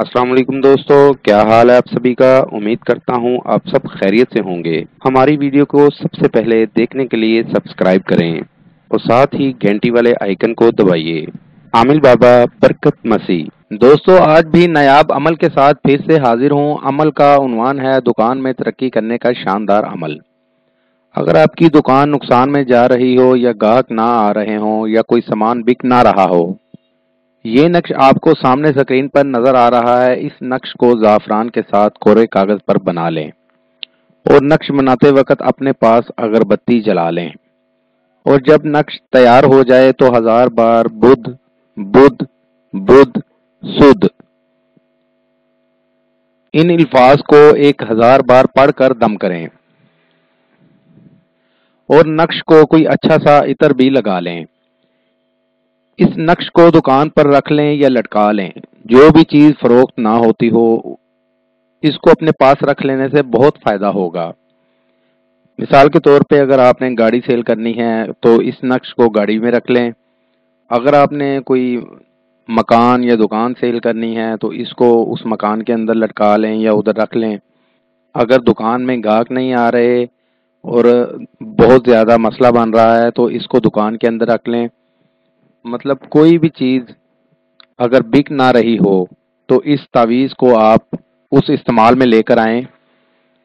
अस्सलाम वालेकुम दोस्तों, क्या हाल है आप सभी का। उम्मीद करता हूँ आप सब खैरियत से होंगे। हमारी वीडियो को सबसे पहले देखने के लिए सब्सक्राइब करें और साथ ही घंटी वाले आइकन को दबाइए। आमिल बाबा बरकत मसीह। दोस्तों, आज भी नायाब अमल के साथ फिर से हाजिर हूँ। अमल का उन्वान है दुकान में तरक्की करने का शानदार अमल। अगर आपकी दुकान नुकसान में जा रही हो या ग्राहक ना आ रहे हो या कोई सामान बिक ना रहा हो, ये नक्श आपको सामने स्क्रीन पर नजर आ रहा है। इस नक्श को ज़ाफ़रान के साथ कोरे कागज पर बना लें और नक्श बनाते वक्त अपने पास अगरबत्ती जला लें और जब नक्श तैयार हो जाए तो 1000 बार बुध बुध बुध सुध इन अल्फाज को 1000 बार पढ़कर दम करें और नक्श को कोई अच्छा सा इतर भी लगा लें। इस नक्श को दुकान पर रख लें या लटका लें। जो भी चीज फरोख्त ना होती हो, इसको अपने पास रख लेने से बहुत फायदा होगा। मिसाल के तौर पे अगर आपने गाड़ी सेल करनी है तो इस नक्श को गाड़ी में रख लें। अगर आपने कोई मकान या दुकान सेल करनी है तो इसको उस मकान के अंदर लटका लें या उधर रख लें। अगर दुकान में ग्राहक नहीं आ रहे और बहुत ज़्यादा मसला बन रहा है तो इसको दुकान के अंदर रख लें। मतलब कोई भी चीज़ अगर बिक ना रही हो तो इस तावीज़ को आप उस इस्तेमाल में लेकर आएं,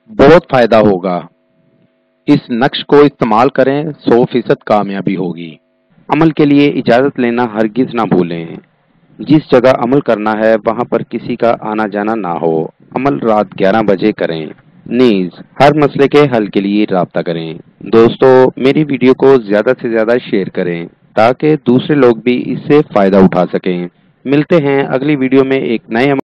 बहुत फ़ायदा होगा। इस नक्श को इस्तेमाल करें, 100% कामयाबी होगी। अमल के लिए इजाज़त लेना हरगिज़ ना भूलें। जिस जगह अमल करना है वहाँ पर किसी का आना जाना ना हो। अमल रात 11 बजे करें। नीज हर मसले के हल के लिए राब्ता करें। दोस्तों, मेरी वीडियो को ज़्यादा से ज़्यादा शेयर करें ताकि दूसरे लोग भी इससे फ़ायदा उठा सकें। मिलते हैं अगली वीडियो में एक नए